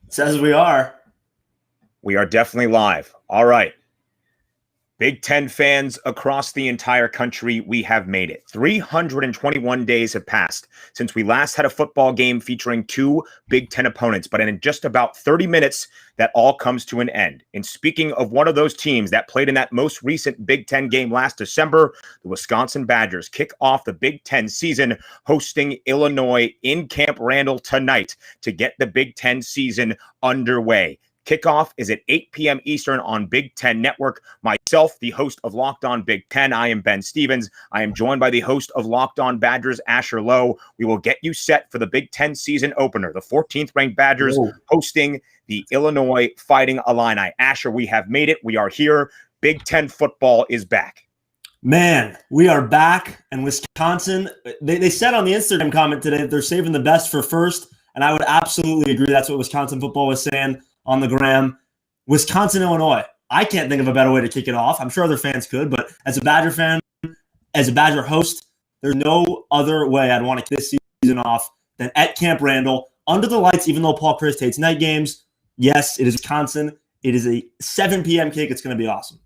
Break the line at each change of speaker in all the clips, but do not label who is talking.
Says we are.
We are definitely live. All right. Big Ten fans across the entire country, we have made it. 321 days have passed since we last had a football game featuring two Big Ten opponents, but in just about 30 minutes, that all comes to an end. And speaking of one of those teams that played in that most recent Big Ten game last December, the Wisconsin Badgers kick off the Big Ten season hosting Illinois in Camp Randall tonight to get the Big Ten season underway. Kickoff is at 8 p.m. Eastern on Big Ten Network. Myself, the host of Locked On Big Ten, I am Ben Stevens. I am joined by the host of Locked On Badgers, Asher Lowe. We will get you set for the Big Ten season opener. The 14th ranked Badgers hosting the Illinois Fighting Illini. Asher, we have made it. We are here. Big Ten football is back.
Man, we are back. And Wisconsin, they said on the Instagram comment today that they're saving the best for first. And I would absolutely agree. That's what Wisconsin football was saying on the gram. Wisconsin, Illinois. I can't think of a better way to kick it off. I'm sure other fans could, but as a Badger fan, as a Badger host, there's no other way I'd want to kick this season off than at Camp Randall, under the lights, even though Paul Chryst hates night games. Yes, it is Wisconsin. It is a 7 p.m. kick. It's going to be awesome.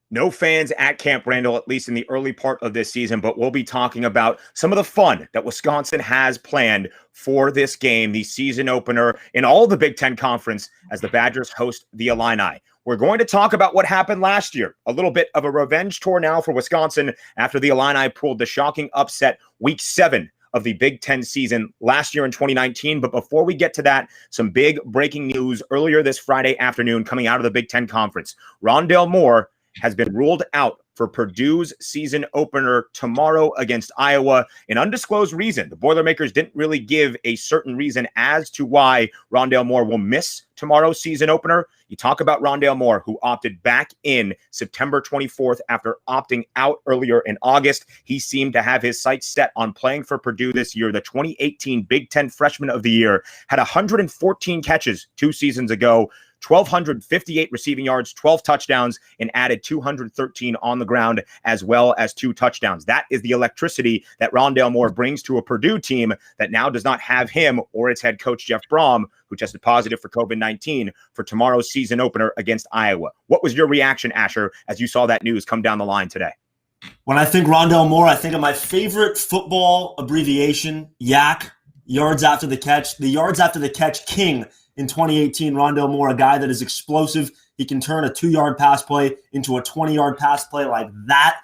No fans at Camp Randall, at least in the early part of this season, but we'll be talking about some of the fun that Wisconsin has planned for this game, the season opener in all the Big Ten Conference as the Badgers host the Illini. We're going to talk about what happened last year, a little bit of a revenge tour now for Wisconsin after the Illini pulled the shocking upset week 7 of the Big Ten season last year in 2019. But before we get to that, some big breaking news earlier this Friday afternoon coming out of the Big Ten Conference. Rondale Moore has been ruled out for Purdue's season opener tomorrow against Iowa. An undisclosed reason. The Boilermakers didn't really give a certain reason as to why Rondale Moore will miss tomorrow's season opener. You talk about Rondale Moore, who opted back in September 24th after opting out earlier in August. He seemed to have his sights set on playing for Purdue this year. The 2018 Big Ten Freshman of the Year had 114 catches 2 seasons ago, 1,258 receiving yards, 12 touchdowns, and added 213 on the ground, as well as 2 touchdowns. That is the electricity that Rondale Moore brings to a Purdue team that now does not have him or its head coach, Jeff Brom, who tested positive for COVID-19 for tomorrow's season opener against Iowa. What was your reaction, Asher, as you saw that news come down the line today?
When I think Rondale Moore, I think of my favorite football abbreviation, YAC, yards after the catch. The yards after the catch king in 2018, Rondale Moore, a guy that is explosive. He can turn a 2-yard pass play into a 20-yard pass play like that.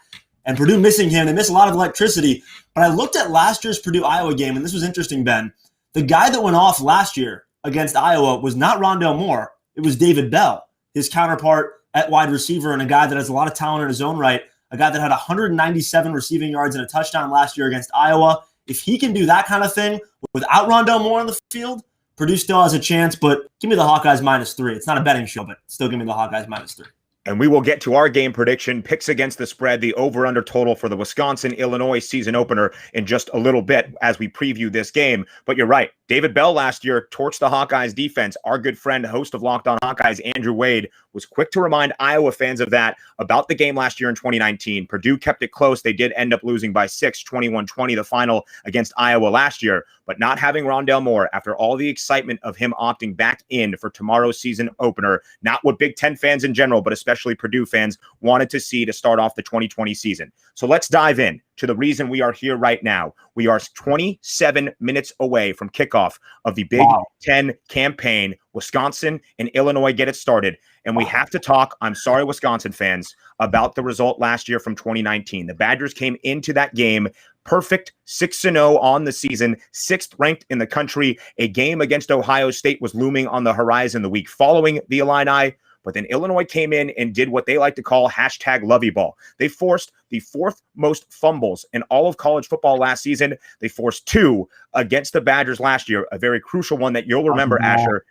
And Purdue missing him. They miss a lot of electricity. But I looked at last year's Purdue-Iowa game, and this was interesting, Ben. The guy that went off last year against Iowa was not Rondale Moore. It was David Bell, his counterpart at wide receiver, and a guy that has a lot of talent in his own right, a guy that had 197 receiving yards and a touchdown last year against Iowa. If he can do that kind of thing without Rondale Moore on the field, Purdue still has a chance, but give me the Hawkeyes -3. It's not a betting show, but still give me the Hawkeyes -3.
And we will get to our game prediction, picks against the spread, the over-under total for the Wisconsin-Illinois season opener in just a little bit as we preview this game. But you're right. David Bell last year torched the Hawkeyes defense. Our good friend, host of Locked On Hawkeyes, Andrew Wade, was quick to remind Iowa fans of that about the game last year in 2019. Purdue kept it close. They did end up losing by 6, 21-20, the final against Iowa last year. But not having Rondale Moore, after all the excitement of him opting back in for tomorrow's season opener, not what Big Ten fans in general, but especially Purdue fans wanted to see to start off the 2020 season. So let's dive in to the reason we are here right now. We are 27 minutes away from kickoff of the Big Ten campaign. Wisconsin and Illinois get it started. And we have to talk, I'm sorry, Wisconsin fans, about the result last year from 2019. The Badgers came into that game perfect, 6-0 on the season, 6th ranked in the country. A game against Ohio State was looming on the horizon the week following the Illini. But then Illinois came in and did what they like to call #Lovey-ball. They forced the 4th most fumbles in all of college football last season. They forced 2 against the Badgers last year, a very crucial one that you'll remember, Asher.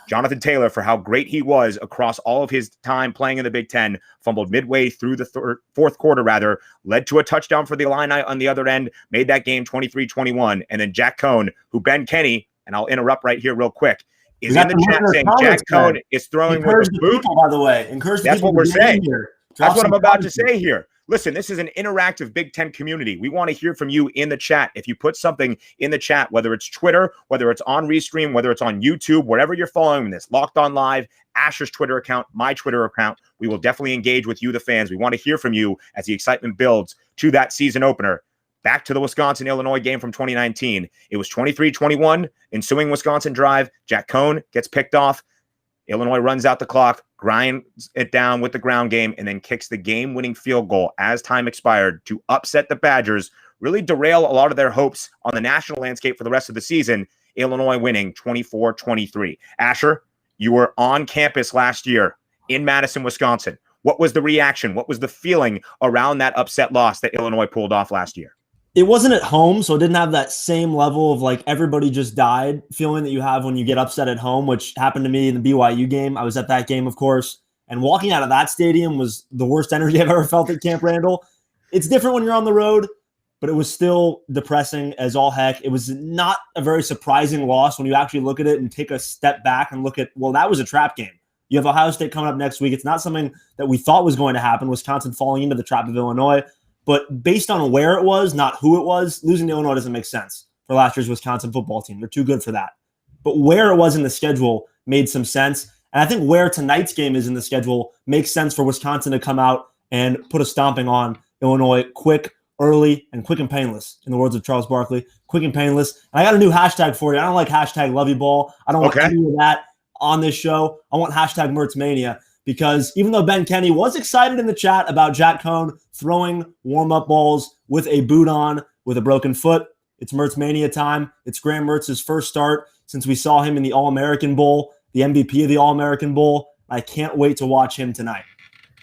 Jonathan Taylor, for how great he was across all of his time playing in the Big Ten, fumbled midway through the fourth quarter, led to a touchdown for the Illini on the other end, made that game 23-21. And then Jack Cohn, who Ben Kenny, and I'll interrupt right here real quick, is in the chat saying Jack Cohn is throwing with the boot.
By the way,
that's what we're saying. That's what I'm about to say here. Listen, this is an interactive Big Ten community. We want to hear from you in the chat. If you put something in the chat, whether it's Twitter, whether it's on Restream, whether it's on YouTube, wherever you're following this, Locked On Live, Asher's Twitter account, my Twitter account, we will definitely engage with you, the fans. We want to hear from you as the excitement builds to that season opener. Back to the Wisconsin-Illinois game from 2019. It was 23-21, ensuing Wisconsin drive. Jack Cohn gets picked off. Illinois runs out the clock, grinds it down with the ground game, and then kicks the game-winning field goal as time expired to upset the Badgers, really derail a lot of their hopes on the national landscape for the rest of the season. Illinois winning 24-23. Asher, you were on campus last year in Madison, Wisconsin. What was the reaction? What was the feeling around that upset loss that Illinois pulled off last year?
It wasn't at home, so it didn't have that same level of like everybody just died feeling that you have when you get upset at home, which happened to me in the BYU game. I was at that game, of course, and walking out of that stadium was the worst energy I've ever felt at Camp Randall. It's different when you're on the road, but it was still depressing as all heck. It was not a very surprising loss when you actually look at it and take a step back and look at, well, that was a trap game. You have Ohio State coming up next week. It's not something that we thought was going to happen, Wisconsin falling into the trap of Illinois. But based on where it was, not who it was, losing to Illinois doesn't make sense for last year's Wisconsin football team. They're too good for that. But where it was in the schedule made some sense. And I think where tonight's game is in the schedule makes sense for Wisconsin to come out and put a stomping on Illinois quick, early, and quick and painless, in the words of Charles Barkley. Quick and painless. And I got a new hashtag for you. I don't like hashtag LoveyBall. I don't want any of that on this show. I want hashtag Mertzmania. Because even though Ben Kenny was excited in the chat about Jack Cohn throwing warm-up balls with a boot on, with a broken foot, it's Mertzmania time. It's Graham Mertz's first start since we saw him in the All-American Bowl, the MVP of the All-American Bowl. I can't wait to watch him tonight.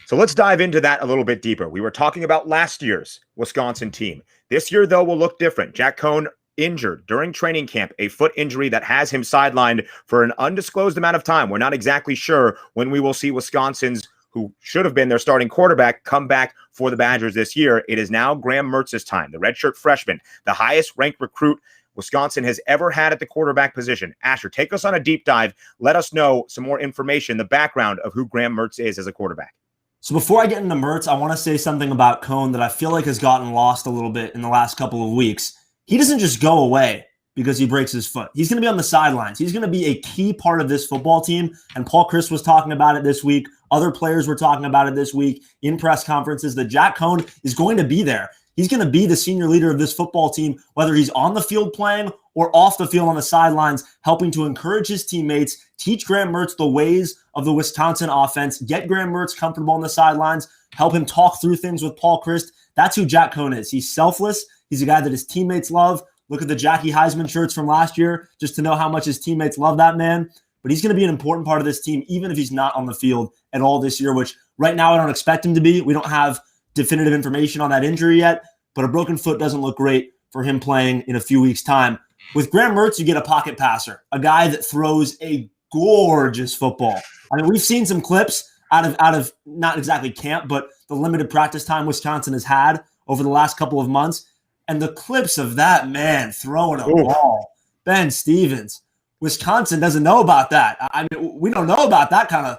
So let's dive into that a little bit deeper. We were talking about last year's Wisconsin team. This year, though, will look different. Jack Cohn injured during training camp, a foot injury that has him sidelined for an undisclosed amount of time. We're not exactly sure when we will see Wisconsin's, who should have been their starting quarterback, come back for the Badgers this year. It is now Graham Mertz's time, the redshirt freshman, the highest ranked recruit Wisconsin has ever had at the quarterback position. Asher, take us on a deep dive. Let us know some more information, the background of who Graham Mertz is as a quarterback.
So before I get into Mertz, I want to say something about Cohn that I feel like has gotten lost a little bit in the last couple of weeks. He doesn't just go away because he breaks his foot. He's going to be on the sidelines. He's going to be a key part of this football team. And Paul Chryst was talking about it this week. Other players were talking about it this week in press conferences that Jack Cohn is going to be there. He's going to be the senior leader of this football team, whether he's on the field playing or off the field on the sidelines, helping to encourage his teammates, teach Graham Mertz the ways of the Wisconsin offense, get Graham Mertz comfortable on the sidelines, help him talk through things with Paul Chryst. That's who Jack Cohn is. He's selfless. He's a guy that his teammates love. Look at the Jackie Heisman shirts from last year just to know how much his teammates love that man. But he's going to be an important part of this team, even if he's not on the field at all this year, which right now I don't expect him to be. We don't have definitive information on that injury yet, but a broken foot doesn't look great for him playing in a few weeks' time. With Graham Mertz, you get a pocket passer, a guy that throws a gorgeous football. I mean, we've seen some clips out of not exactly camp, but the limited practice time Wisconsin has had over the last couple of months. And the clips of that man throwing a ball, Ben Stevens, Wisconsin doesn't know about that. I mean, we don't know about that kind of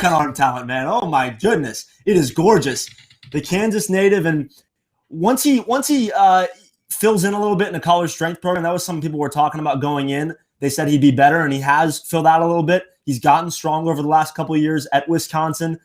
arm talent, man. Oh my goodness, it is gorgeous. The Kansas native, and once he fills in a little bit in the college strength program, that was something people were talking about going in. They said he'd be better, and he has filled out a little bit. He's gotten stronger over the last couple of years at Wisconsin.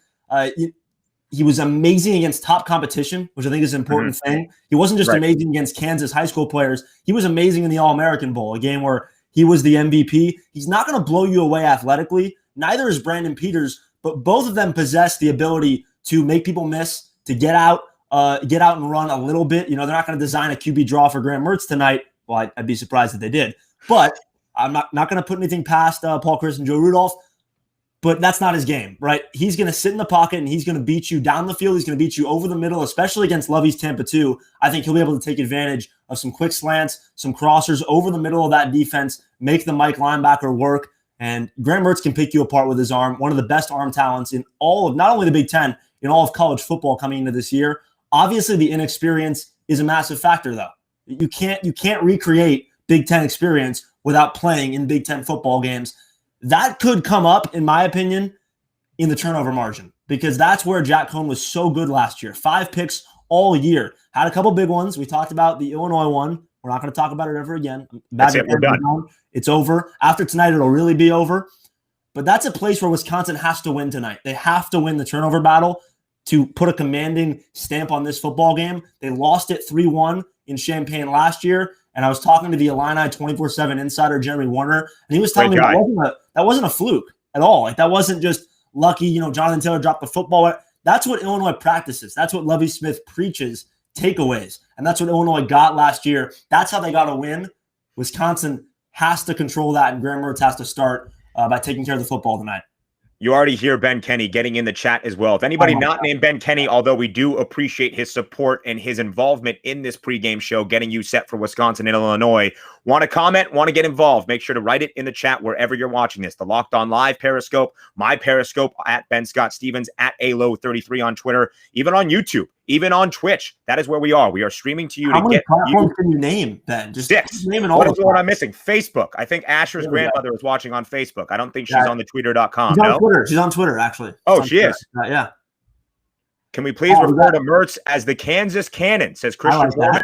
He was amazing against top competition, which I think is an important thing. He wasn't just amazing against Kansas high school players. He was amazing in the All-American Bowl, a game where he was the MVP. He's not going to blow you away athletically. Neither is Brandon Peters, but both of them possess the ability to make people miss, to get out and run a little bit. You know, they're not going to design a QB draw for Graham Mertz tonight. Well, I'd be surprised if they did. But I'm not going to put anything past Paul Chryst and Joe Rudolph. But that's not his game, right? He's going to sit in the pocket and he's going to beat you down the field. He's going to beat you over the middle, especially against Lovey's Tampa 2. I think he'll be able to take advantage of some quick slants, some crossers over the middle of that defense, make the Mike linebacker work. And Graham Mertz can pick you apart with his arm, one of the best arm talents in all of, not only the Big Ten, in all of college football coming into this year. Obviously, the inexperience is a massive factor, though. You can't recreate Big Ten experience without playing in Big Ten football games. That could come up, in my opinion, in the turnover margin, because that's where Jack Cohn was so good last year. 5 picks all year. Had a couple big ones. We talked about the Illinois one. We're not going to talk about it ever again.
That's it. We're done.
It's over. After tonight, it'll really be over. But that's a place where Wisconsin has to win tonight. They have to win the turnover battle to put a commanding stamp on this football game. They lost it 3-1 in Champaign last year. And I was talking to the Illini 24/7 insider, Jeremy Warner, and he was telling me that wasn't a fluke at all. Like, that wasn't just lucky, Jonathan Taylor dropped the football. That's what Illinois practices. That's what Lovie Smith preaches, takeaways. And that's what Illinois got last year. That's how they got a win. Wisconsin has to control that, and Graham Mertz has to start by taking care of the football tonight.
You already hear Ben Kenny getting in the chat as well. If anybody not named Ben Kenny, although we do appreciate his support and his involvement in this pregame show, getting you set for Wisconsin and Illinois, want to comment, want to get involved, make sure to write it in the chat wherever you're watching this. The Locked On Live Periscope, my Periscope at Ben Scott Stevens, at ALO33 on Twitter, even on YouTube, even on Twitch. That is where we are. We are streaming to you.
How many platforms can you name, Ben? Just
6.
Naming all
what is what I'm missing? Facebook. I think Asher's grandmother is watching on Facebook. I don't think she's on the Twitter.com.
She's on Twitter, actually.
She is.
Yeah.
Can we please refer to Mertz as the Kansas Cannon, says Christian Norman.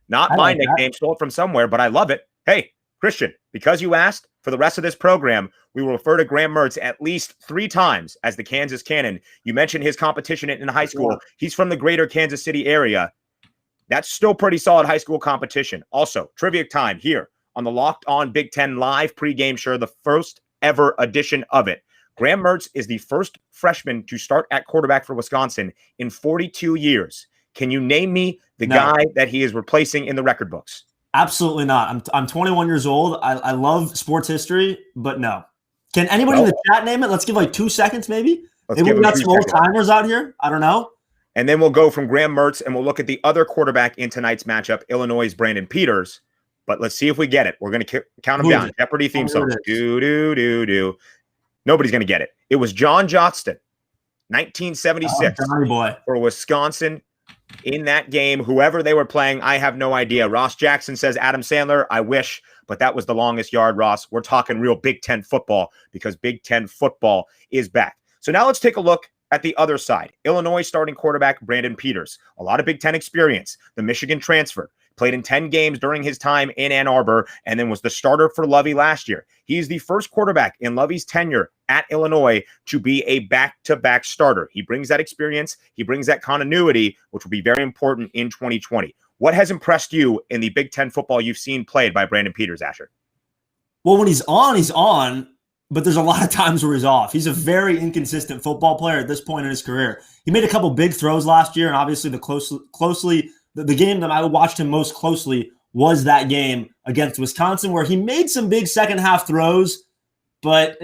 Not my nickname, stole it from somewhere, but I love it. Hey, Christian, because you asked, for the rest of this program, we will refer to Graham Mertz at least 3 times as the Kansas Cannon. You mentioned his competition in high school. He's from the greater Kansas City area. That's still pretty solid high school competition. Also, trivia time here on the Locked On Big Ten Live pregame show, the first ever edition of it. Graham Mertz is the first freshman to start at quarterback for Wisconsin in 42 years. Can you name me the guy that he is replacing in the record books?
Absolutely not. I'm 21 years old. I love sports history, but no. Can anybody in the chat name it? Let's give like 2 seconds, maybe. Maybe we got some old timers out here. I don't know.
And then we'll go from Graham Mertz and we'll look at the other quarterback in tonight's matchup, Illinois' Brandon Peters. But let's see if we get it. We're going to count them down. Jeopardy theme song. Do. Nobody's going to get it. It was John Johnston, 1976, for Wisconsin. In that game, whoever they were playing, I have no idea. Ross Jackson says Adam Sandler. I wish, but that was the longest yard, Ross. We're talking real Big Ten football because Big Ten football is back. So now let's take a look at the other side. Illinois starting quarterback Brandon Peters. A lot of Big Ten experience. The Michigan transfer. Played in 10 games during his time in Ann Arbor and then was the starter for Lovie last year. He's the first quarterback in Lovie's tenure at Illinois to be a back-to-back starter. He brings that experience. He brings that continuity, which will be very important in 2020. What has impressed you in the Big Ten football you've seen played by Brandon Peters, Asher?
Well, when he's on, but there's a lot of times where he's off. He's a very inconsistent football player at this point in his career. He made a couple big throws last year, and obviously the game that I watched him most closely was that game against Wisconsin, where he made some big second half throws, but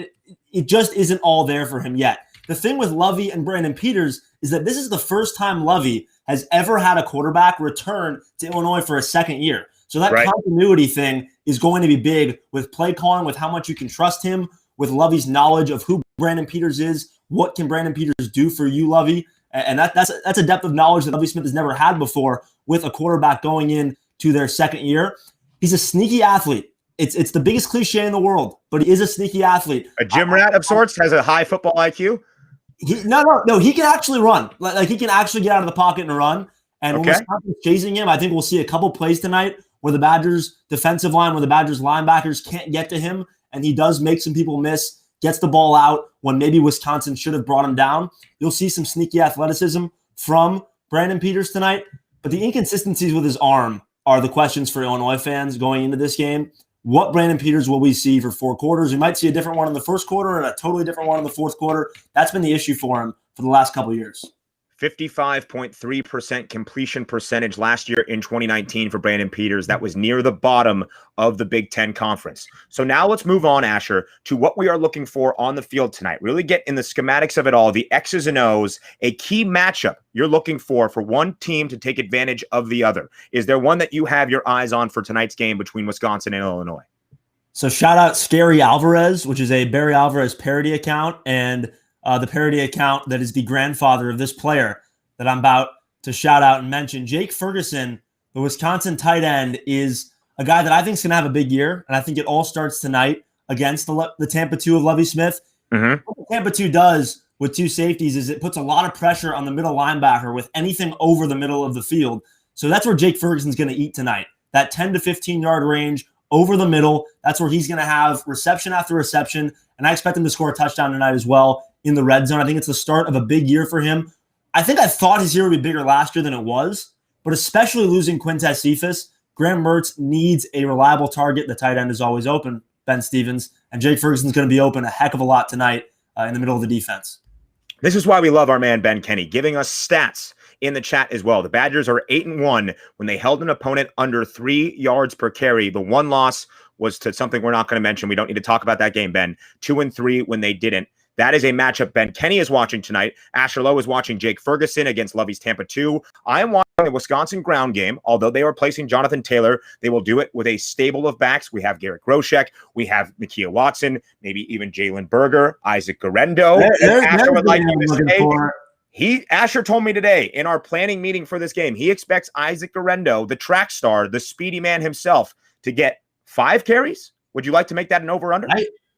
it just isn't all there for him yet. The thing with Lovie and Brandon Peters is that this is the first time Lovie has ever had a quarterback return to Illinois for a second year. So that continuity thing is going to be big with play calling, with how much you can trust him, with Lovie's knowledge of who Brandon Peters is, what can Brandon Peters do for you, Lovie. And that's a depth of knowledge that Lovie Smith has never had before with a quarterback going into their second year. He's a sneaky athlete. It's the biggest cliche in the world, but he is a sneaky athlete.
A gym rat of sorts, has a high football IQ?
No. He can actually run. Like he can actually get out of the pocket and run. And when Wisconsin's chasing him, I think we'll see a couple plays tonight where the Badgers defensive line, where the Badgers linebackers can't get to him, and he does make some people miss, gets the ball out when maybe Wisconsin should have brought him down. You'll see some sneaky athleticism from Brandon Peters tonight, but the inconsistencies with his arm are the questions for Illinois fans going into this game. What Brandon Peters will we see for 4 quarters? We might see a different one in the first quarter and a totally different one in the fourth quarter. That's been the issue for him for the last couple of years.
55.3% completion percentage last year in 2019 for Brandon Peters. That was near the bottom of the Big Ten Conference. So now let's move on, Asher, to what we are looking for on the field tonight. Really get in the schematics of it all, the X's and O's, a key matchup you're looking for one team to take advantage of the other. Is there one that you have your eyes on for tonight's game between Wisconsin and Illinois?
So shout out Scary Alvarez, which is a Barry Alvarez parody account, and the parody account that is the grandfather of this player that I'm about to shout out and mention. Jake Ferguson, the Wisconsin tight end, is a guy that I think is going to have a big year, and I think it all starts tonight against the Tampa 2 of Lovie Smith.
Mm-hmm.
What Tampa 2 does with two safeties is it puts a lot of pressure on the middle linebacker with anything over the middle of the field. So that's where Jake Ferguson's going to eat tonight. That 10 to 15-yard range over the middle, that's where he's going to have reception after reception, and I expect him to score a touchdown tonight as well in the red zone. I think it's the start of a big year for him. I think I thought his year would be bigger last year than it was, but especially losing Quintez Cephas, Graham Mertz needs a reliable target. The tight end is always open, Ben Stevens, and Jake Ferguson's going to be open a heck of a lot tonight in the middle of the defense.
This is why we love our man Ben Kenny, giving us stats in the chat as well. The Badgers are 8-1 when they held an opponent under 3 yards per carry. The one loss was to something we're not going to mention. We don't need to talk about that game, Ben. 2-3 when they didn't. That is a matchup Ben Kenny is watching tonight. Asher Lowe is watching Jake Ferguson against Lovey's Tampa 2. I am watching the Wisconsin ground game. Although they are placing Jonathan Taylor, they will do it with a stable of backs. We have Garrett Groshek. We have Nakia Watson, maybe even Jalen Berger, Isaac Guerrero. Asher would like you to say. Asher told me today in our planning meeting for this game, he expects Isaac Guerrero, the track star, the speedy man himself, to get 5 carries. Would you like to make that an over-under?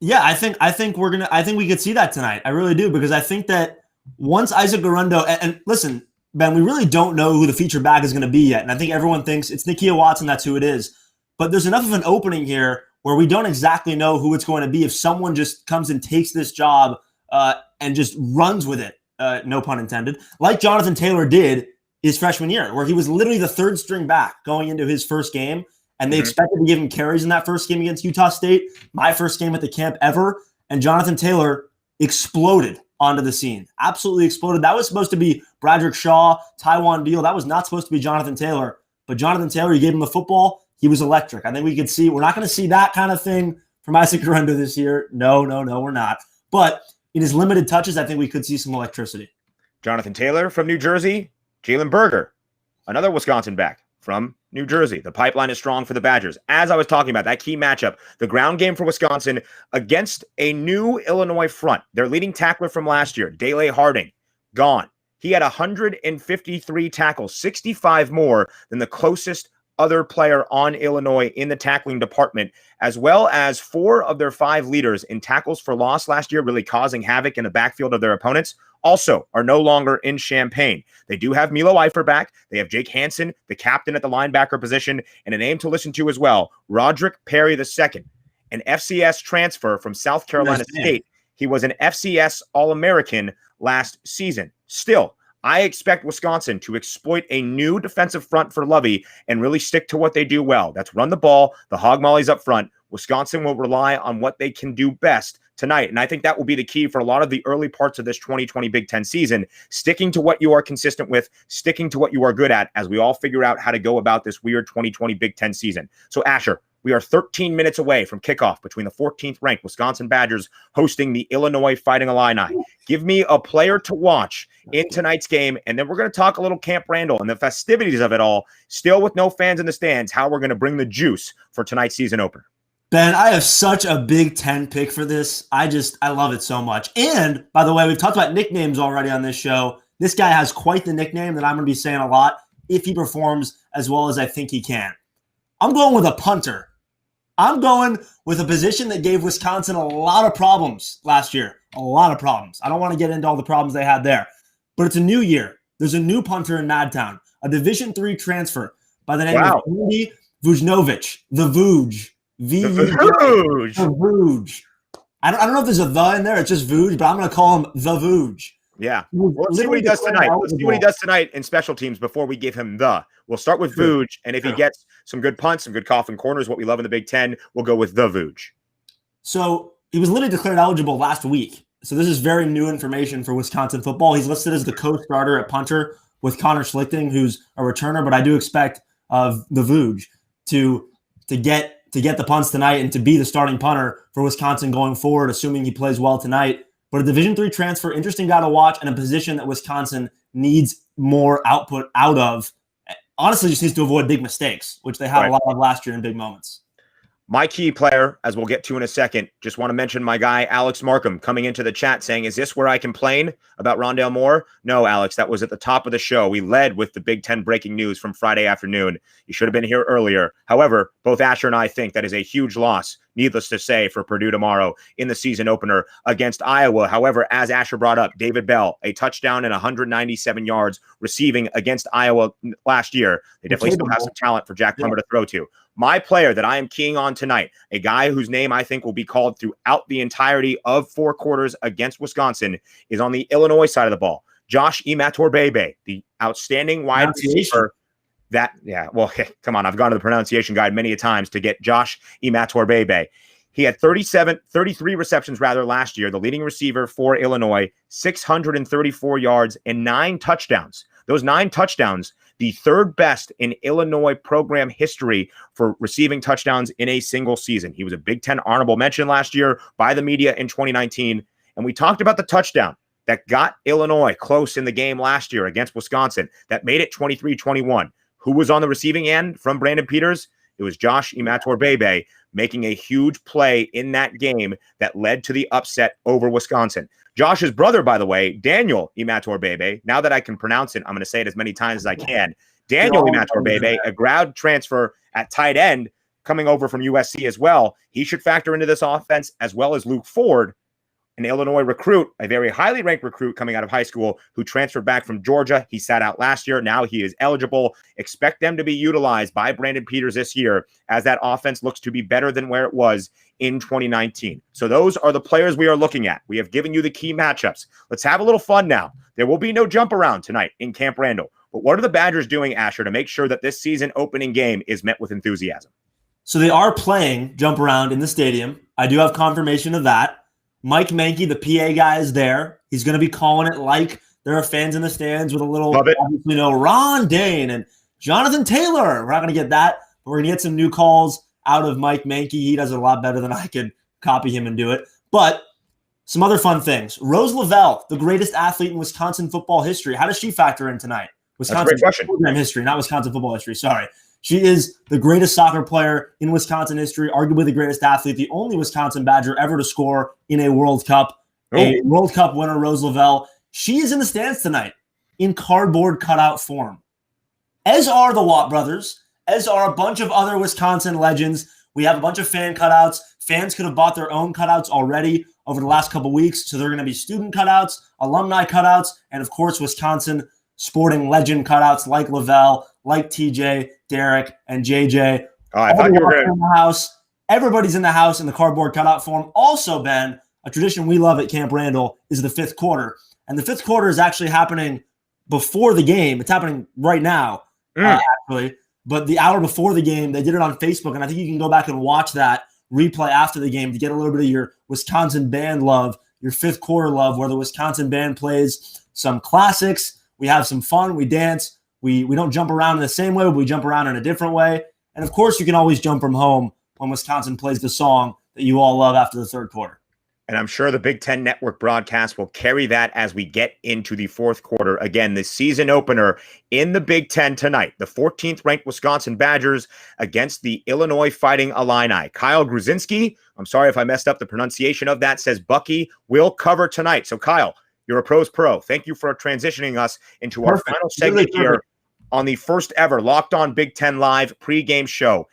Yeah, I think we could see that tonight. I really do, because I think that once Isaac Guerrero, and listen, Ben, we really don't know who the feature back is going to be yet. And I think everyone thinks it's Nakia Watson, that's who it is. But there's enough of an opening here where we don't exactly know who it's going to be if someone just comes and takes this job and just runs with it, no pun intended, like Jonathan Taylor did his freshman year, where he was literally the third string back going into his first game. And they expected to give him carries in that first game against Utah State, my first game at the camp ever. And Jonathan Taylor exploded onto the scene. Absolutely exploded. That was supposed to be Bradrick Shaw, Tywan Beal. That was not supposed to be Jonathan Taylor. But Jonathan Taylor, you gave him the football, he was electric. I think we could see, we're not going to see that kind of thing from Isaac Guerrero this year. No, we're not. But in his limited touches, I think we could see some electricity.
Jonathan Taylor from New Jersey, Jalen Berger, another Wisconsin back from New Jersey. The pipeline is strong for the Badgers. As I was talking about, that key matchup, the ground game for Wisconsin against a new Illinois front. Their leading tackler from last year, Dele Harding, gone. He had 153 tackles, 65 more than the closest other player on Illinois in the tackling department, as well as 4 of their 5 leaders in tackles for loss last year, really causing havoc in the backfield of their opponents, also are no longer in Champaign. They do have Milo Eifert back. They have Jake Hansen, the captain at the linebacker position, and a name to listen to as well, Roderick Perry II, an FCS transfer from South Carolina State. He was an FCS All-American last season. Still, I expect Wisconsin to exploit a new defensive front for Lovey and really stick to what they do well. That's run the ball, the hog mollies up front. Wisconsin will rely on what they can do best tonight. And I think that will be the key for a lot of the early parts of this 2020 Big Ten season, sticking to what you are consistent with, sticking to what you are good at as we all figure out how to go about this weird 2020 Big Ten season. So Asher, we are 13 minutes away from kickoff between the 14th ranked Wisconsin Badgers hosting the Illinois Fighting Illini. Give me a player to watch in tonight's game, and then we're going to talk a little Camp Randall and the festivities of it all, still with no fans in the stands, how we're going to bring the juice for tonight's season opener.
Ben, I have such a Big Ten pick for this. I love it so much. And, by the way, we've talked about nicknames already on this show. This guy has quite the nickname that I'm going to be saying a lot if he performs as well as I think he can. I'm going with a punter. I'm going with a position that gave Wisconsin a lot of problems last year. A lot of problems. I don't want to get into all the problems they had there. But it's a new year. There's a new punter in Madtown, a Division III transfer by the name of Andy Vujnovic, the Vuj.
Vuj.
The Vuj. I don't know if there's a the in there. It's just Vuj, but I'm going to call him the Vuj.
Yeah. Let's see what he does tonight. Let's see what he does tonight in special teams before we give him the. We'll start with Vuj, and if he gets some good punts, some good coffin corners, what we love in the Big Ten, we'll go with the Vuj.
So he was literally declared eligible last week. So this is very new information for Wisconsin football. He's listed as the co-starter at punter with Connor Schlichting, who's a returner, but I do expect the Vuj to get the punts tonight and to be the starting punter for Wisconsin going forward, assuming he plays well tonight. But a Division III transfer, interesting guy to watch, and a position that Wisconsin needs more output out of. Honestly, just needs to avoid big mistakes, which they had a lot of last year in big moments.
My key player, as we'll get to in a second, just want to mention my guy, Alex Markham, coming into the chat saying, is this where I complain about Rondale Moore? No, Alex, that was at the top of the show. We led with the Big Ten breaking news from Friday afternoon. You should have been here earlier. However, both Asher and I think that is a huge loss needless to say, for Purdue tomorrow in the season opener against Iowa. However, as Asher brought up, David Bell, a touchdown and 197 yards receiving against Iowa last year. They definitely still have some talent for Jack Plummer to throw to. My player that I am keying on tonight, a guy whose name I think will be called throughout the entirety of 4 quarters against Wisconsin, is on the Illinois side of the ball. Josh Imatorbhebhe, the outstanding wide receiver. Come on. I've gone to the pronunciation guide many a times to get Josh Imatorbhebhe. He had 33 receptions last year, the leading receiver for Illinois, 634 yards and 9 touchdowns. Those 9 touchdowns, the third best in Illinois program history for receiving touchdowns in a single season. He was a Big Ten honorable mention last year by the media in 2019. And we talked about the touchdown that got Illinois close in the game last year against Wisconsin that made it 23-21. Who was on the receiving end from Brandon Peters? It was Josh Imatorbhebhe making a huge play in that game that led to the upset over Wisconsin. Josh's brother, by the way, Daniel Imatorbhebhe, now that I can pronounce it, I'm going to say it as many times as I can. Daniel Imatorbhebhe, a grad transfer at tight end coming over from USC as well. He should factor into this offense, as well as Luke Ford, an Illinois recruit, a very highly ranked recruit coming out of high school who transferred back from Georgia. He sat out last year. Now he is eligible. Expect them to be utilized by Brandon Peters this year as that offense looks to be better than where it was in 2019. So those are the players we are looking at. We have given you the key matchups. Let's have a little fun now. There will be no jump around tonight in Camp Randall. But what are the Badgers doing, Asher, to make sure that this season opening game is met with enthusiasm?
So they are playing jump around in the stadium. I do have confirmation of that. Mike Mankey, the PA guy, is there. He's going to be calling it like there are fans in the stands with a little, Ron Dane and Jonathan Taylor. We're not going to get that, but we're going to get some new calls out of Mike Mankey. He does it a lot better than I can copy him and do it. But some other fun things. Rose Lavelle, the greatest athlete in Wisconsin football history. How does she factor in tonight? Wisconsin program history, not Wisconsin football history. Sorry. She is the greatest soccer player in Wisconsin history, arguably the greatest athlete, the only Wisconsin Badger ever to score in a World Cup. A World Cup winner, Rose Lavelle. She is in the stands tonight in cardboard cutout form, as are the Watt brothers, as are a bunch of other Wisconsin legends. We have a bunch of fan cutouts. Fans could have bought their own cutouts already over the last couple weeks, so they're going to be student cutouts, alumni cutouts, and, of course, Wisconsin sporting legend cutouts like Lavelle, like TJ, Derek, and JJ.
Oh, I thought you were
in the house. Everybody's in the house in the cardboard cutout form. Also, Ben, a tradition we love at Camp Randall is the 5th quarter. And the 5th quarter is actually happening before the game. It's happening right now, actually. But the hour before the game, they did it on Facebook. And I think you can go back and watch that replay after the game to get a little bit of your Wisconsin band love, your 5th quarter love, where the Wisconsin band plays some classics. We have some fun. We dance. We don't jump around in the same way, but we jump around in a different way. And, of course, you can always jump from home when Wisconsin plays the song that you all love after the 3rd quarter.
And I'm sure the Big Ten Network broadcast will carry that as we get into the 4th quarter. Again, the season opener in the Big Ten tonight, the 14th ranked Wisconsin Badgers against the Illinois Fighting Illini. Kyle Gruzinski, I'm sorry if I messed up the pronunciation of that, says Bucky will cover tonight. So, Kyle, you're a pro's pro. Thank you for transitioning us into our final segment here on the first ever Locked On Big Ten Live pregame show.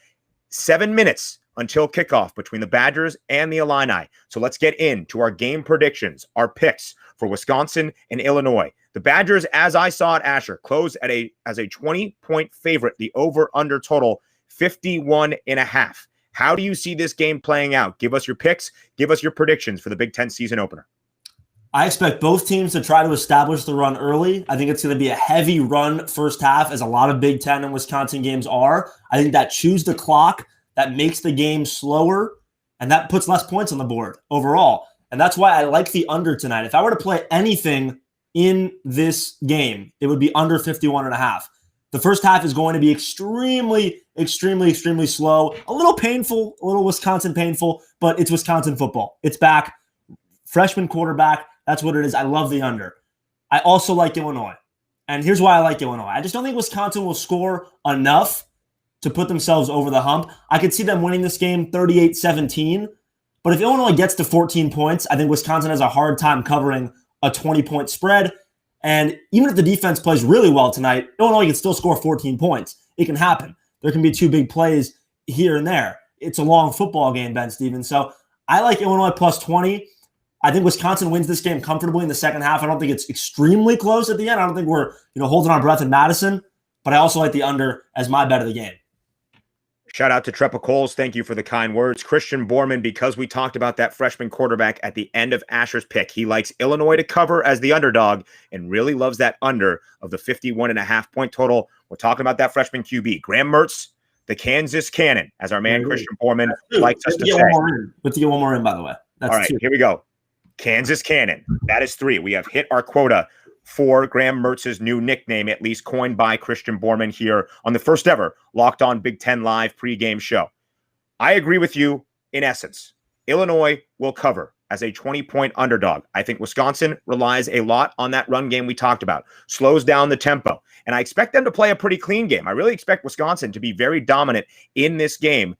7 minutes until kickoff between the Badgers and the Illini. So let's get into our game predictions, our picks for Wisconsin and Illinois. The Badgers, as I saw it, Asher, close as a 20-point favorite, the over-under total 51.5. How do you see this game playing out? Give us your picks. Give us your predictions for the Big Ten season opener.
I expect both teams to try to establish the run early. I think it's going to be a heavy run first half, as a lot of Big Ten and Wisconsin games are. I think that chews the clock, that makes the game slower, and that puts less points on the board overall. And that's why I like the under tonight. If I were to play anything in this game, it would be under 51.5. The first half is going to be extremely, extremely, extremely slow, a little painful, a little Wisconsin painful, but it's Wisconsin football. It's back. Freshman quarterback. That's what it is. I love the under. I also like Illinois. And here's why I like Illinois. I just don't think Wisconsin will score enough to put themselves over the hump. I could see them winning this game 38-17. But if Illinois gets to 14 points, I think Wisconsin has a hard time covering a 20-point spread. And even if the defense plays really well tonight, Illinois can still score 14 points. It can happen. There can be 2 big plays here and there. it's a long football game, Ben Stevens. So I like Illinois plus 20. I think Wisconsin wins this game comfortably in the second half. I don't think it's extremely close at the end. I don't think we're holding our breath in Madison, but I also like the under as my bet of the game.
Shout out to Trepa Coles. Thank you for the kind words. Christian Borman, because we talked about that freshman quarterback at the end of Asher's pick, he likes Illinois to cover as the underdog and really loves that under of the 51.5 point total. We're talking about that freshman QB, Graham Mertz, the Kansas Cannon, as our man Christian Borman likes us to say.
Let's get one more in, by the way.
All right, here we go. Kansas Cannon. That is 3. We have hit our quota for Graham Mertz's new nickname, at least coined by Christian Borman here on the first ever Locked On Big Ten Live pregame show. I agree with you in essence. Illinois will cover as a 20-point underdog. I think Wisconsin relies a lot on that run game we talked about, slows down the tempo, and I expect them to play a pretty clean game. I really expect Wisconsin to be very dominant in this game.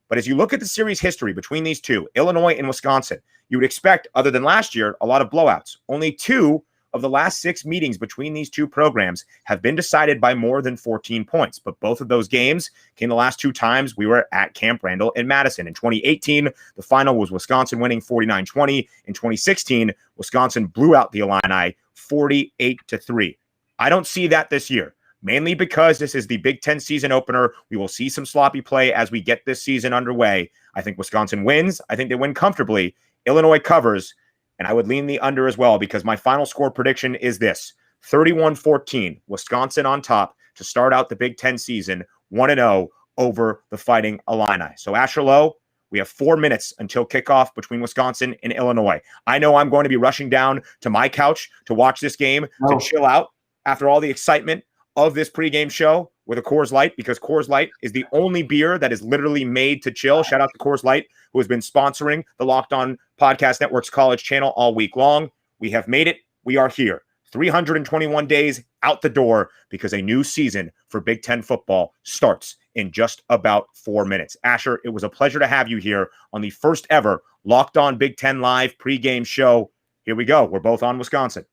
But as you look at the series history between these two, Illinois and Wisconsin, you would expect, other than last year, a lot of blowouts. Only 2 of the last 6 meetings between these two programs have been decided by more than 14 points. But both of those games came the last 2 times we were at Camp Randall in Madison. In 2018, the final was Wisconsin winning 49-20. In 2016, Wisconsin blew out the Illini 48-3. I don't see that this year, mainly because this is the Big Ten season opener. We will see some sloppy play as we get this season underway. I think Wisconsin wins. I think they win comfortably. Illinois covers, and I would lean the under as well because my final score prediction is this: 31-14, Wisconsin on top to start out the Big Ten season, 1-0 over the Fighting Illini. So Asher Lowe, we have 4 minutes until kickoff between Wisconsin and Illinois. I know I'm going to be rushing down to my couch to watch this game, to chill out after all the excitement of this pregame show with a Coors Light, because Coors Light is the only beer that is literally made to chill. Shout out to Coors Light, who has been sponsoring the Locked On Podcast Network's college channel all week long. We have made it. We are here. 321 days out the door because a new season for Big Ten football starts in just about 4 minutes. Asher, it was a pleasure to have you here on the first ever Locked On Big Ten Live pregame show. Here we go. We're both on Wisconsin.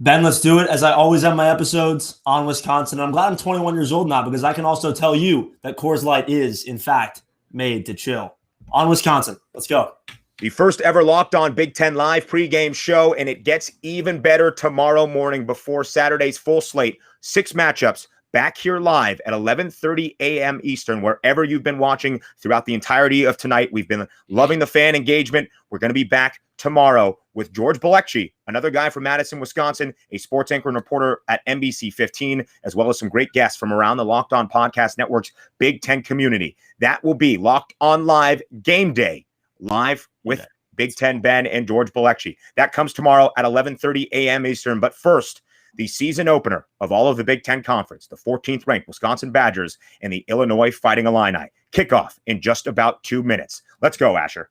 Ben, let's do it. As I always end my episodes, on Wisconsin. I'm glad I'm 21 years old now because I can also tell you that Coors Light is, in fact, made to chill. On Wisconsin. Let's go.
The first ever Locked On Big Ten Live pregame show, and it gets even better tomorrow morning before Saturday's full slate. 6 matchups back here live at 11:30 a.m. Eastern, wherever you've been watching throughout the entirety of tonight. We've been loving the fan engagement. We're going to be back tomorrow with George Bilecki, another guy from Madison, Wisconsin, a sports anchor and reporter at NBC 15, as well as some great guests from around the Locked On Podcast Network's Big Ten community. That will be Locked On Live Game Day, live with Big Ten Ben and George Bilecki. That comes tomorrow at 11:30 a.m. Eastern. But first, the season opener of all of the Big Ten Conference, the 14th ranked Wisconsin Badgers and the Illinois Fighting Illini. Kickoff in just about 2 minutes. Let's go, Asher.